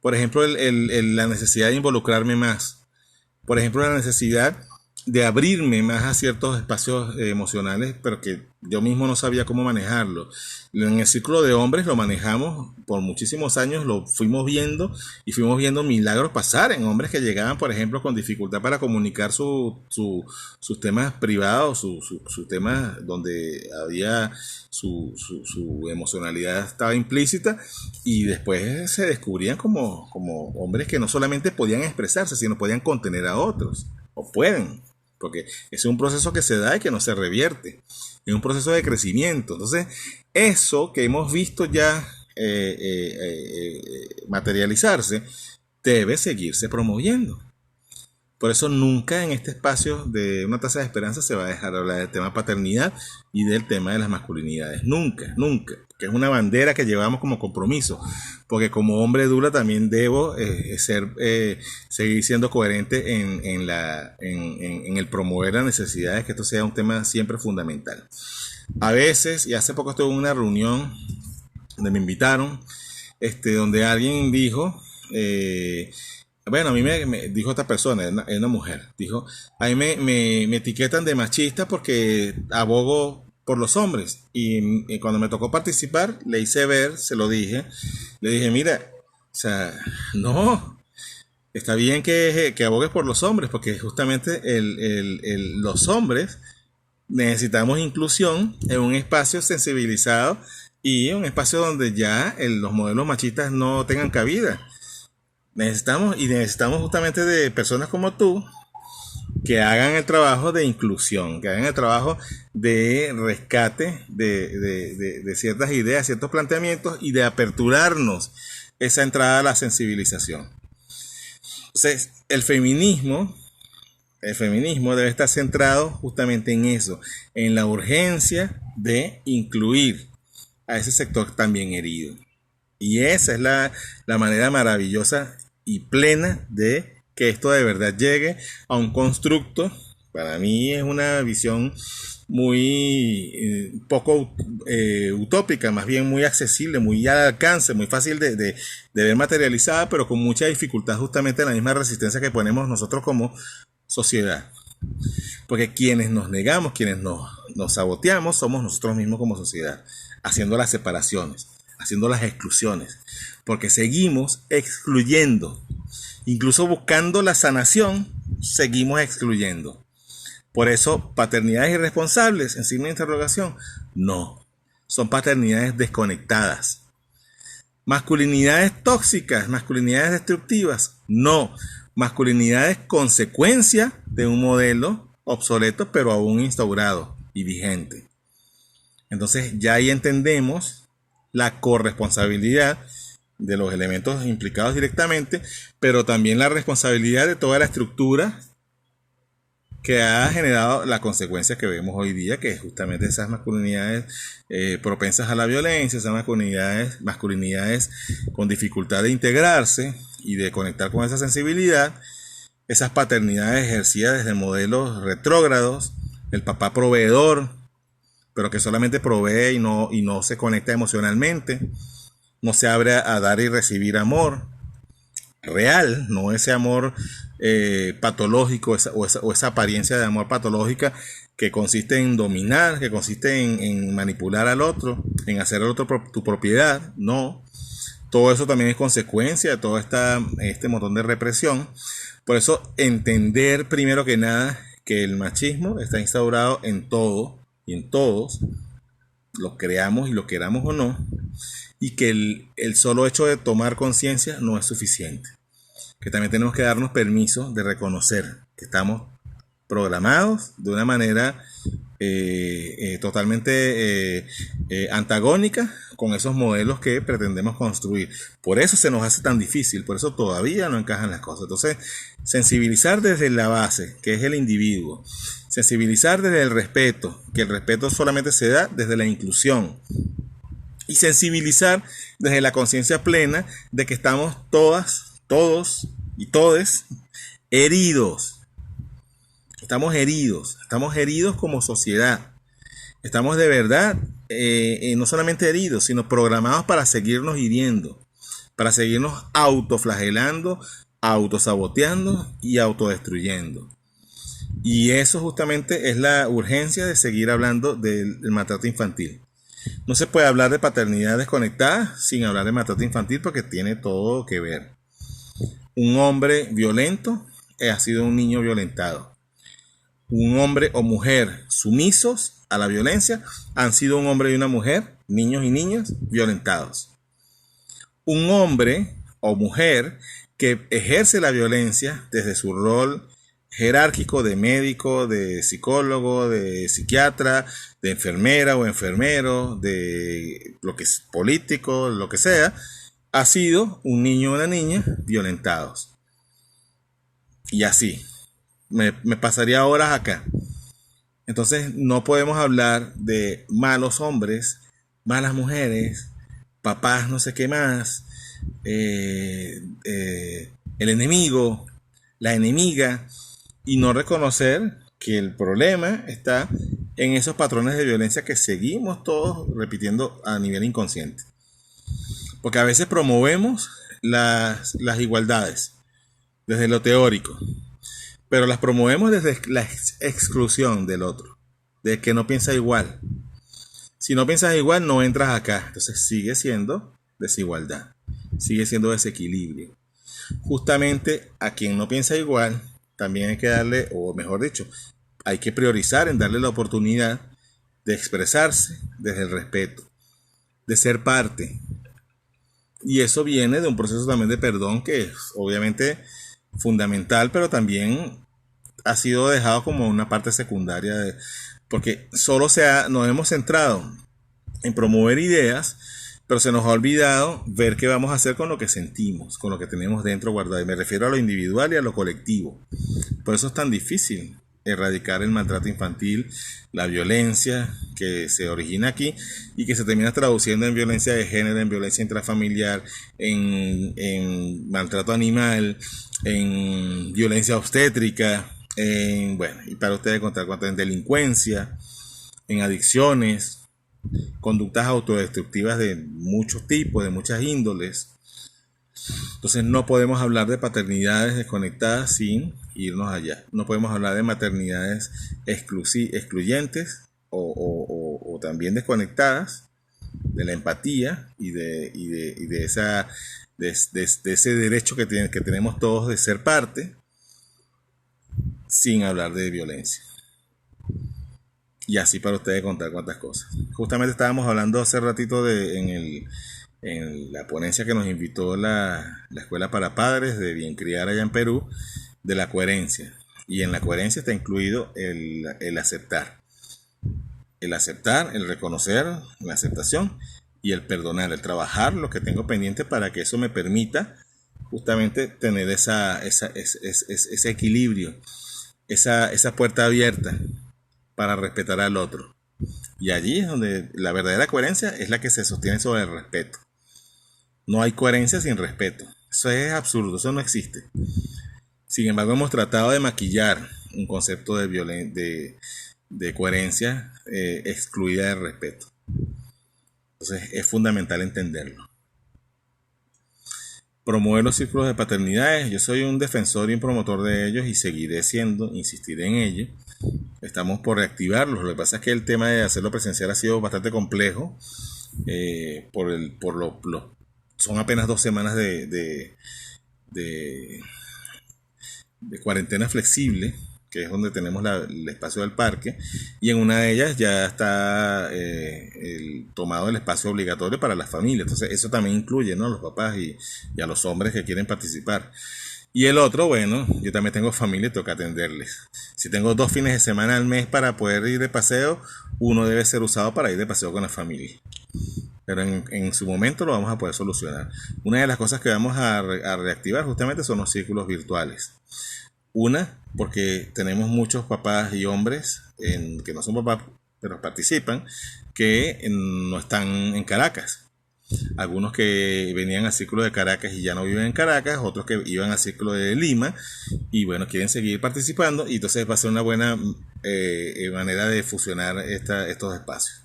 Por ejemplo, la necesidad de involucrarme más. Por ejemplo, la necesidad de abrirme más a ciertos espacios emocionales, pero que yo mismo no sabía cómo manejarlo. En el círculo de hombres lo manejamos por muchísimos años, lo fuimos viendo y fuimos viendo milagros pasar en hombres que llegaban, por ejemplo, con dificultad para comunicar sus temas privados, sus temas donde había su emocionalidad estaba implícita, y después se descubrían como hombres que no solamente podían expresarse, sino podían contener a otros, o pueden. Porque es un proceso que se da y que no se revierte. Es un proceso de crecimiento. Entonces, eso que hemos visto ya materializarse, debe seguirse promoviendo. Por eso nunca en este espacio de una taza de esperanza se va a dejar hablar del tema paternidad y del tema de las masculinidades. Nunca, nunca. Que es una bandera que llevamos como compromiso. Porque como hombre dura también debo seguir siendo coherente en el promover las necesidades, que esto sea un tema siempre fundamental. A veces, y hace poco estuve en una reunión donde me invitaron, donde alguien dijo... bueno, a mí me dijo esta persona, es una mujer, dijo, a mí me etiquetan de machista porque abogo por los hombres. Y cuando me tocó participar, le hice ver, se lo dije, le dije, mira, o sea, no, está bien que abogues por los hombres, porque justamente los hombres necesitamos inclusión en un espacio sensibilizado y un espacio donde ya los modelos machistas no tengan cabida. Necesitamos justamente de personas como tú que hagan el trabajo de inclusión, que hagan el trabajo de rescate de ciertas ideas, ciertos planteamientos y de aperturarnos esa entrada a la sensibilización. Entonces, el feminismo debe estar centrado justamente en eso, en la urgencia de incluir a ese sector también herido. Y esa es la manera maravillosa y plena de que esto de verdad llegue a un constructo. Para mí es una visión muy poco utópica, más bien muy accesible, muy al alcance, muy fácil de ver materializada, pero con mucha dificultad, justamente la misma resistencia que ponemos nosotros como sociedad. Porque quienes nos negamos, quienes nos saboteamos, somos nosotros mismos como sociedad, haciendo las separaciones, haciendo las exclusiones, porque seguimos excluyendo, incluso buscando la sanación, seguimos excluyendo. Por eso, paternidades irresponsables, en signo de interrogación, no, son paternidades desconectadas. Masculinidades tóxicas, masculinidades destructivas, no, masculinidades consecuencia de un modelo obsoleto, pero aún instaurado y vigente. Entonces ya ahí entendemos la corresponsabilidad de los elementos implicados directamente, pero también la responsabilidad de toda la estructura que ha generado la consecuencia que vemos hoy día, que es justamente esas masculinidades propensas a la violencia, esas masculinidades con dificultad de integrarse y de conectar con esa sensibilidad, esas paternidades ejercidas desde modelos retrógrados, el papá proveedor, pero que solamente provee y no se conecta emocionalmente, no se abre a dar y recibir amor real, no ese amor patológico o esa apariencia de amor patológica que consiste en dominar, que consiste en manipular al otro, en hacer al otro tu propiedad. No, todo eso también es consecuencia de todo este montón de represión. Por eso entender primero que nada que el machismo está instaurado en todo y en todos, lo creamos y lo queramos o no, y que el solo hecho de tomar conciencia no es suficiente, que también tenemos que darnos permiso de reconocer que estamos programados de una manera totalmente antagónica con esos modelos que pretendemos construir. Por eso se nos hace tan difícil, por eso todavía no encajan las cosas. Entonces, sensibilizar desde la base, que es el individuo, sensibilizar desde el respeto, que el respeto solamente se da desde la inclusión, y sensibilizar desde la conciencia plena de que estamos todas, todos y todes heridos. Estamos heridos como sociedad. Estamos de verdad no solamente heridos, sino programados para seguirnos hiriendo, para seguirnos autoflagelando, autosaboteando y autodestruyendo. Y eso justamente es la urgencia de seguir hablando del maltrato infantil. No se puede hablar de paternidad desconectada sin hablar de maltrato infantil, porque tiene todo que ver. Un hombre violento ha sido un niño violentado. Un hombre o mujer sumisos a la violencia han sido un hombre y una mujer, niños y niñas, violentados. Un hombre o mujer que ejerce la violencia desde su rol jerárquico de médico, de psicólogo, de psiquiatra, de enfermera o enfermero, de lo que es político, lo que sea, ha sido un niño o una niña violentados. Y así. me pasaría horas acá. Entonces no podemos hablar de malos hombres, malas mujeres, papás no sé qué más, el enemigo, la enemiga, y no reconocer que el problema está en esos patrones de violencia que seguimos todos repitiendo a nivel inconsciente. Porque a veces promovemos las igualdades desde lo teórico, pero las promovemos desde la exclusión del otro, de que no piensa igual. Si no piensas igual, no entras acá. Entonces sigue siendo desigualdad, sigue siendo desequilibrio. Justamente a quien no piensa igual, también hay que darle, o mejor dicho, hay que priorizar en darle la oportunidad de expresarse desde el respeto, de ser parte. Y eso viene de un proceso también de perdón que es obviamente fundamental, pero también ha sido dejado como una parte secundaria, porque solo nos hemos centrado en promover ideas, pero se nos ha olvidado ver qué vamos a hacer con lo que sentimos, con lo que tenemos dentro guardado. Y me refiero a lo individual y a lo colectivo. Por eso es tan difícil erradicar el maltrato infantil, la violencia que se origina aquí y que se termina traduciendo en violencia de género, en violencia intrafamiliar, en maltrato animal, en violencia obstétrica, bueno, y para ustedes contar cuánto, en delincuencia, en adicciones, conductas autodestructivas de muchos tipos, de muchas índoles. Entonces no podemos hablar de paternidades desconectadas sin irnos allá. No podemos hablar de maternidades excluyentes o también desconectadas de la empatía y de ese derecho que tenemos todos de ser parte, sin hablar de violencia. Y así para ustedes contar cuántas cosas. Justamente estábamos hablando hace ratito en la ponencia que nos invitó la Escuela para Padres de Bien Criar allá en Perú, de la coherencia. Y en la coherencia está incluido el aceptar. El aceptar, el reconocer, la aceptación y el perdonar, el trabajar lo que tengo pendiente para que eso me permita justamente tener ese equilibrio, esa puerta abierta para respetar al otro. Y allí es donde la verdadera coherencia es la que se sostiene sobre el respeto. No hay coherencia sin respeto. Eso es absurdo, eso no existe. Sin embargo, hemos tratado de maquillar un concepto de coherencia excluida del respeto. Entonces es fundamental entenderlo. Promover los círculos de paternidades. Yo soy un defensor y un promotor de ellos y seguiré insistiré en ello. Estamos por reactivarlos. Lo que pasa es que el tema de hacerlo presencial ha sido bastante complejo. Son apenas 2 semanas de cuarentena flexible, que es donde tenemos el espacio del parque, y en una de ellas ya está tomado el espacio obligatorio para las familias. Entonces eso también incluye, ¿no?, a los papás y a los hombres que quieren participar. Y el otro, bueno, yo también tengo familia y tengo que atenderles. Si tengo 2 fines de semana al mes para poder ir de paseo, uno debe ser usado para ir de paseo con la familia. Pero en su momento lo vamos a poder solucionar. Una de las cosas que vamos a reactivar justamente son los círculos virtuales. Una, porque tenemos muchos papás y hombres que no son papás, pero participan, que no están en Caracas. Algunos que venían al círculo de Caracas y ya no viven en Caracas, otros que iban al círculo de Lima y bueno, quieren seguir participando, y entonces va a ser una buena manera de fusionar estos espacios.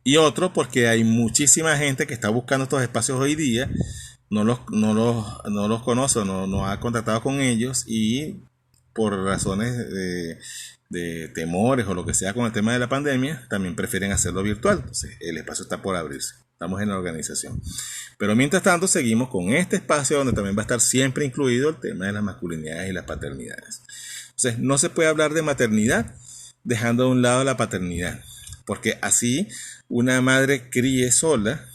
Y otro, porque hay muchísima gente que está buscando estos espacios hoy día, no los conoce, no ha contactado con ellos, y por razones de temores o lo que sea con el tema de la pandemia, también prefieren hacerlo virtual. Entonces el espacio está por abrirse. Estamos en la organización. Pero mientras tanto seguimos con este espacio donde también va a estar siempre incluido el tema de las masculinidades y las paternidades. Entonces no se puede hablar de maternidad dejando de un lado la paternidad, porque así una madre críe sola,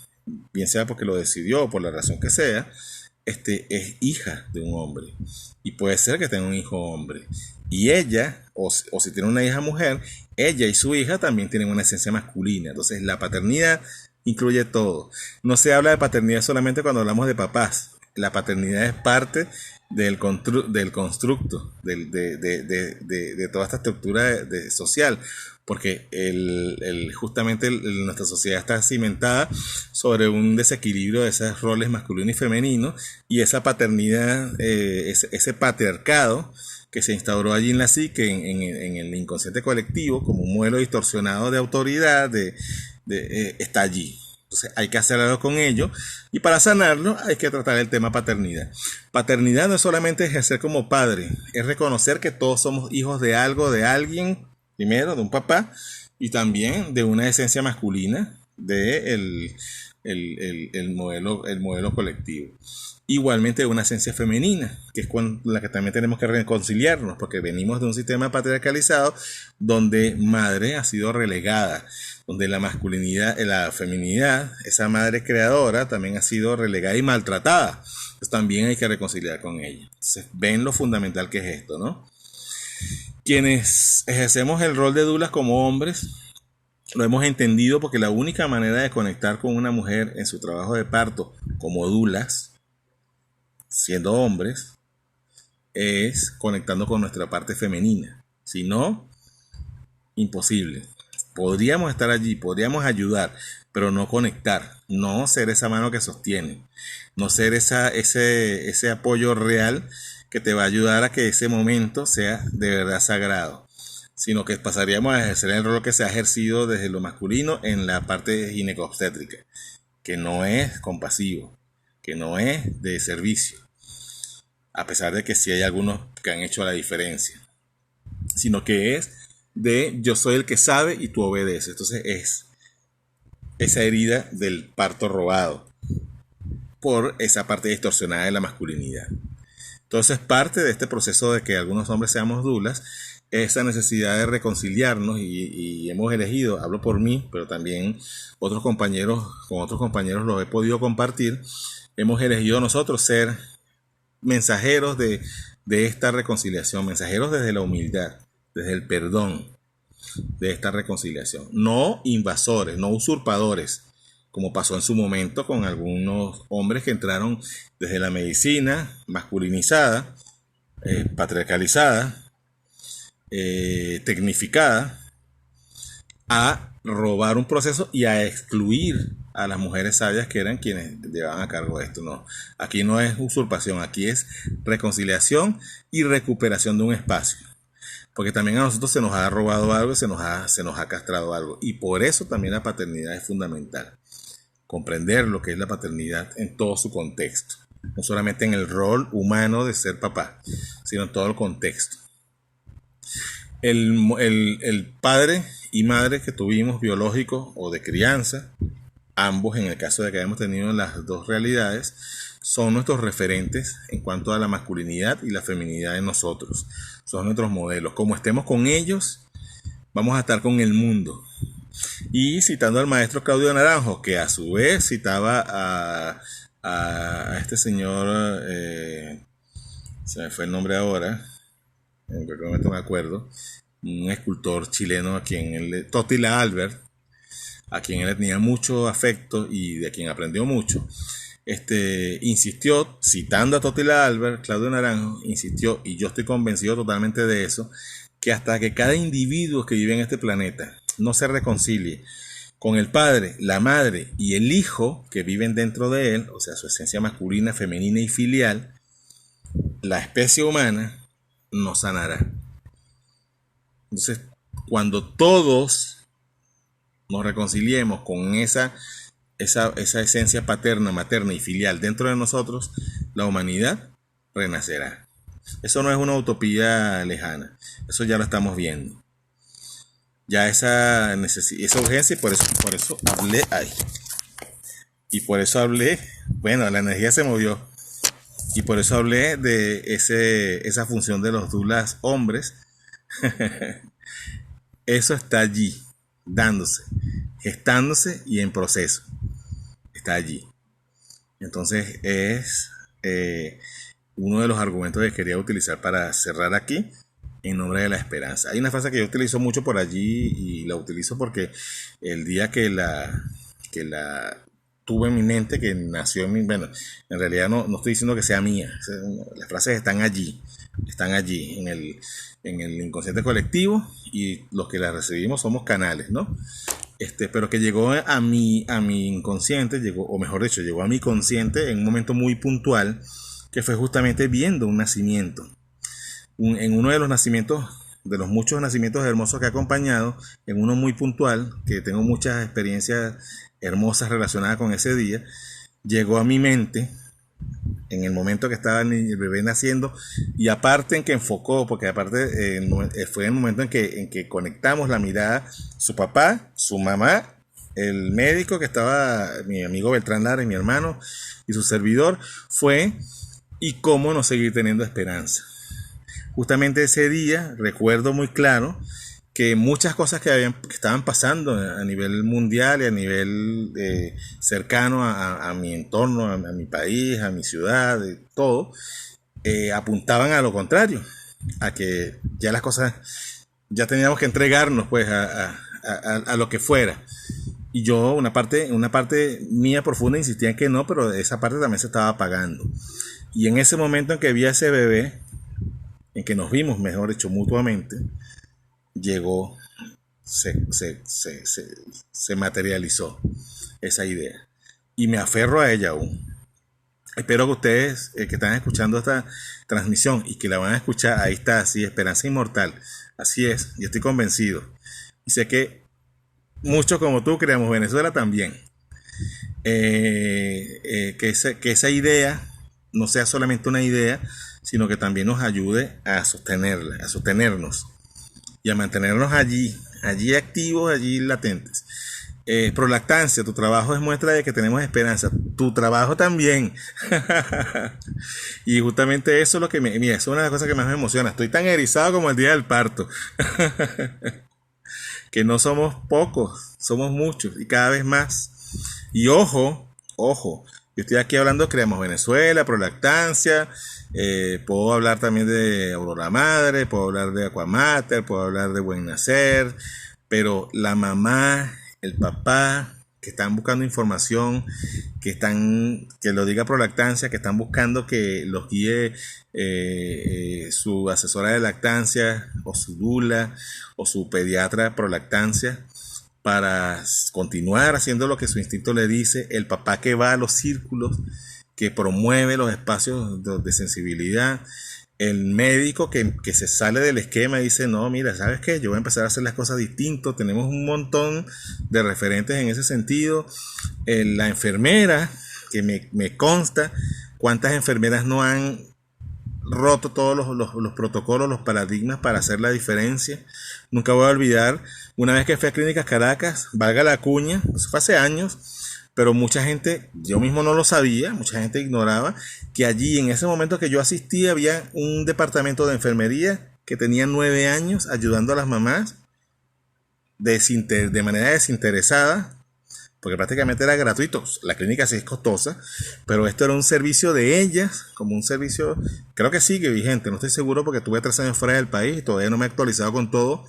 bien sea porque lo decidió o por la razón que sea, es hija de un hombre y puede ser que tenga un hijo hombre, y ella, o si tiene una hija mujer, ella y su hija también tienen una esencia masculina. Entonces la paternidad incluye todo. No se habla de paternidad solamente cuando hablamos de papás. La paternidad es parte del constructo, de toda esta estructura social, porque justamente nuestra sociedad está cimentada sobre un desequilibrio de esos roles masculino y femenino, y esa paternidad, ese patriarcado que se instauró allí en la psique, en el inconsciente colectivo, como un modelo distorsionado de autoridad, está allí. Entonces hay que hacer algo con ello, y para sanarlo hay que tratar el tema paternidad. Paternidad no es solamente ejercer como padre, es reconocer que todos somos hijos de algo, de alguien, primero de un papá, y también de una esencia masculina, de el modelo colectivo. Igualmente de una esencia femenina, que es con la que también tenemos que reconciliarnos, porque venimos de un sistema patriarcalizado donde madre ha sido relegada, donde la masculinidad, la feminidad, esa madre creadora, también ha sido relegada y maltratada. Entonces también hay que reconciliar con ella. Entonces ven lo fundamental que es esto, ¿no? Quienes ejercemos el rol de dulas como hombres, lo hemos entendido porque la única manera de conectar con una mujer en su trabajo de parto como dulas, siendo hombres, es conectando con nuestra parte femenina. Si no, imposible. Podríamos estar allí, podríamos ayudar, pero no conectar, no ser esa mano que sostiene, no ser ese apoyo real que te va a ayudar a que ese momento sea de verdad sagrado, sino que pasaríamos a ejercer el rol que se ha ejercido desde lo masculino en la parte ginecobstétrica, que no es compasivo, que no es de servicio, a pesar de que sí hay algunos que han hecho la diferencia, sino que es de yo soy el que sabe y tú obedeces. Entonces es esa herida del parto robado por esa parte distorsionada de la masculinidad. Entonces parte de este proceso de que algunos hombres seamos dulas, esa necesidad de reconciliarnos, y hemos elegido, hablo por mí, pero también con otros compañeros lo he podido compartir, hemos elegido nosotros ser mensajeros de esta reconciliación, mensajeros desde la humildad, desde el perdón de esta reconciliación. No invasores, no usurpadores, como pasó en su momento con algunos hombres que entraron desde la medicina masculinizada, patriarcalizada, tecnificada, a robar un proceso y a excluir a las mujeres sabias que eran quienes llevaban a cargo esto. No, aquí no es usurpación, aquí es reconciliación y recuperación de un espacio, porque también a nosotros se nos ha robado algo, se nos ha castrado algo, y por eso también la paternidad es fundamental, comprender lo que es la paternidad en todo su contexto, no solamente en el rol humano de ser papá, sino en todo el contexto. El padre y madre que tuvimos, biológicos o de crianza, ambos, en el caso de que hayamos tenido las dos realidades, son nuestros referentes en cuanto a la masculinidad y la feminidad en nosotros. Son nuestros modelos. Como estemos con ellos, vamos a estar con el mundo. Y citando al maestro Claudio Naranjo, que a su vez citaba a este señor, se me fue el nombre ahora, en qué momento me acuerdo, un escultor chileno Totila Albert, a quien él tenía mucho afecto y de quien aprendió mucho, insistió, citando a Totila Albert, Claudio Naranjo, insistió, y yo estoy convencido totalmente de eso, que hasta que cada individuo que vive en este planeta no se reconcilie con el padre, la madre y el hijo que viven dentro de él, o sea, su esencia masculina, femenina y filial, la especie humana no sanará. Entonces, cuando todos nos reconciliemos con esa esencia paterna, materna y filial dentro de nosotros, la humanidad renacerá. Eso no es una utopía lejana, eso ya lo estamos viendo. Ya esa urgencia, y por eso hablé, bueno, la energía se movió, y por eso hablé de esa función de los dulas hombres. Eso está allí, dándose, gestándose y en proceso. Está allí. Entonces es uno de los argumentos que quería utilizar para cerrar aquí, en nombre de la esperanza. Hay una frase que yo utilizo mucho por allí, y la utilizo porque el día que la tuve en mi mente, que nació en mi... Bueno, en realidad no estoy diciendo que sea mía. Las frases están allí en el inconsciente colectivo y los que las recibimos somos canales, ¿no? Pero que llegó a mi inconsciente, llegó, o mejor dicho, llegó a mi consciente en un momento muy puntual, que fue justamente viendo un nacimiento. En uno de los nacimientos, de los muchos nacimientos hermosos que he acompañado, en uno muy puntual, que tengo muchas experiencias hermosas relacionadas con ese día, llegó a mi mente en el momento que estaba el bebé naciendo, y aparte en que enfocó, porque aparte fue el momento en que conectamos la mirada, su papá, su mamá, el médico que estaba, mi amigo Beltrán Lara y mi hermano, y su servidor, fue y cómo no seguir teniendo esperanza. Justamente ese día recuerdo muy claro que muchas cosas que estaban pasando a nivel mundial y a nivel cercano a mi entorno, a mi país, a mi ciudad, todo, apuntaban a lo contrario, a que ya las cosas, ya teníamos que entregarnos pues a lo que fuera. Y yo, una parte mía profunda insistía en que no, pero esa parte también se estaba apagando. Y en ese momento en que vi a ese bebé, en que nos vimos, mejor dicho, mutuamente, llegó, se materializó esa idea. Y me aferro a ella aún. Espero que ustedes que están escuchando esta transmisión y que la van a escuchar, ahí está, así, Esperanza Inmortal. Así es, yo estoy convencido. Y sé que muchos como tú creamos Venezuela también. Que esa idea no sea solamente una idea, sino que también nos ayude a sostenerla, a sostenernos y a mantenernos allí activos, allí latentes. Prolactancia, tu trabajo es muestra de que tenemos esperanza. Tu trabajo también. Y justamente eso es lo que mira, es una de las cosas que más me emociona. Estoy tan erizado como el día del parto. Que no somos pocos, somos muchos y cada vez más. Y ojo, yo estoy aquí hablando de Creamos Venezuela, Prolactancia, puedo hablar también de Aurora Madre, puedo hablar de Aquamater, puedo hablar de Buen Nacer, pero la mamá, el papá, que están buscando información, que lo diga Prolactancia, que están buscando que los guíe su asesora de lactancia, o su dula, o su pediatra Prolactancia, para continuar haciendo lo que su instinto le dice, el papá que va a los círculos, que promueve los espacios de sensibilidad, el médico que se sale del esquema y dice, no, mira, ¿sabes qué? Yo voy a empezar a hacer las cosas distinto. Tenemos un montón de referentes en ese sentido. La enfermera, que me consta cuántas enfermeras no han roto todos los protocolos, los paradigmas para hacer la diferencia. Nunca voy a olvidar, una vez que fui a Clínicas Caracas, valga la cuña, eso fue hace años, pero mucha gente, yo mismo no lo sabía, mucha gente ignoraba que allí en ese momento que yo asistí había un departamento de enfermería que tenía 9 años ayudando a las mamás de manera desinteresada, porque prácticamente era gratuito. La clínica sí es costosa, pero esto era un servicio de ellas, como un servicio, creo que sigue vigente, no estoy seguro porque tuve 3 años fuera del país y todavía no me he actualizado con todo,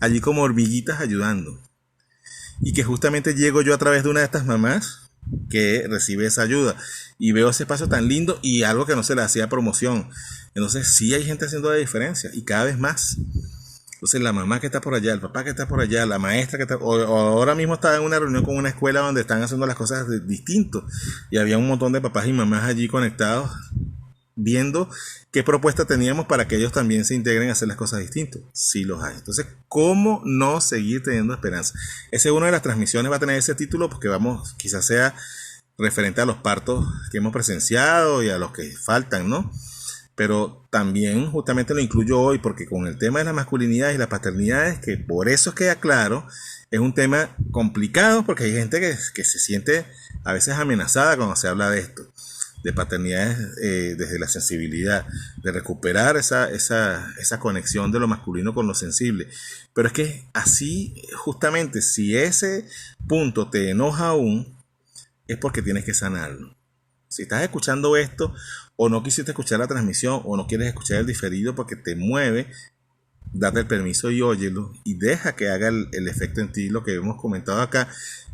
allí como hormiguitas ayudando. Y que justamente llego yo a través de una de estas mamás que recibe esa ayuda y veo ese espacio tan lindo y algo que no se le hacía promoción. Entonces sí hay gente haciendo la diferencia y cada vez más. Entonces la mamá que está por allá, el papá que está por allá, la maestra que está, o ahora mismo estaba en una reunión con una escuela donde están haciendo las cosas distinto y había un montón de papás y mamás allí conectados viendo qué propuesta teníamos para que ellos también se integren a hacer las cosas distintas. Sí los hay. Entonces, ¿cómo no seguir teniendo esperanza? Esa es una de las transmisiones, va a tener ese título porque quizás sea referente a los partos que hemos presenciado y a los que faltan, ¿no? Pero también justamente lo incluyo hoy porque con el tema de la masculinidad y las paternidades, que por eso queda claro, es un tema complicado porque hay gente que se siente a veces amenazada cuando se habla de esto, de paternidades desde la sensibilidad, de recuperar esa conexión de lo masculino con lo sensible. Pero es que así, justamente, si ese punto te enoja aún, es porque tienes que sanarlo. Si estás escuchando esto o no quisiste escuchar la transmisión o no quieres escuchar el diferido porque te mueve, date el permiso y óyelo y deja que haga el efecto en ti, lo que hemos comentado acá,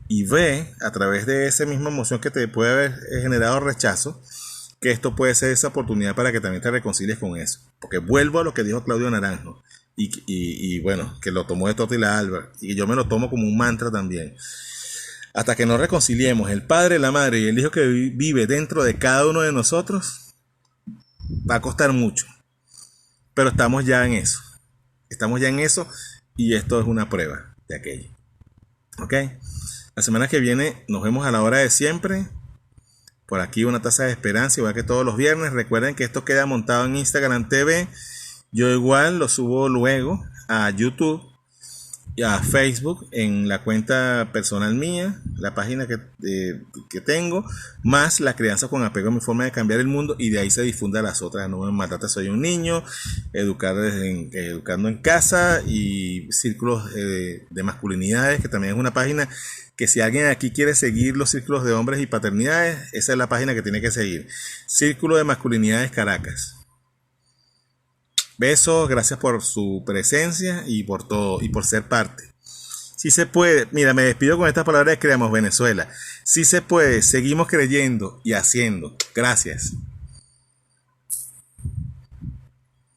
y ve a través de esa misma emoción que te puede haber generado rechazo, que esto puede ser esa oportunidad para que también te reconcilies con eso. Porque vuelvo a lo que dijo Claudio Naranjo, y bueno, que lo tomó de Totila Albert, y yo me lo tomo como un mantra también. Hasta que nos reconciliemos el Padre, la Madre y el Hijo que vive dentro de cada uno de nosotros, va a costar mucho. Pero estamos ya en eso. Estamos ya en eso y esto es una prueba de aquello. ¿Ok? La semana que viene nos vemos a la hora de siempre. Por aquí una taza de esperanza, igual que todos los viernes. Recuerden que esto queda montado en Instagram TV. Yo igual lo subo luego a YouTube y a Facebook en la cuenta personal mía, la página que tengo, más la crianza con apego, mi forma de cambiar el mundo, y de ahí se difunda las otras. No me mataste, soy un niño, educando en casa, y círculos de masculinidades, que también es una página que si alguien aquí quiere seguir los círculos de hombres y paternidades, esa es la página que tiene que seguir. Círculo de Masculinidades Caracas. Besos, gracias por su presencia y por todo y por ser parte. Si se puede, mira, me despido con estas palabras de Creamos Venezuela. Si se puede, seguimos creyendo y haciendo. Gracias.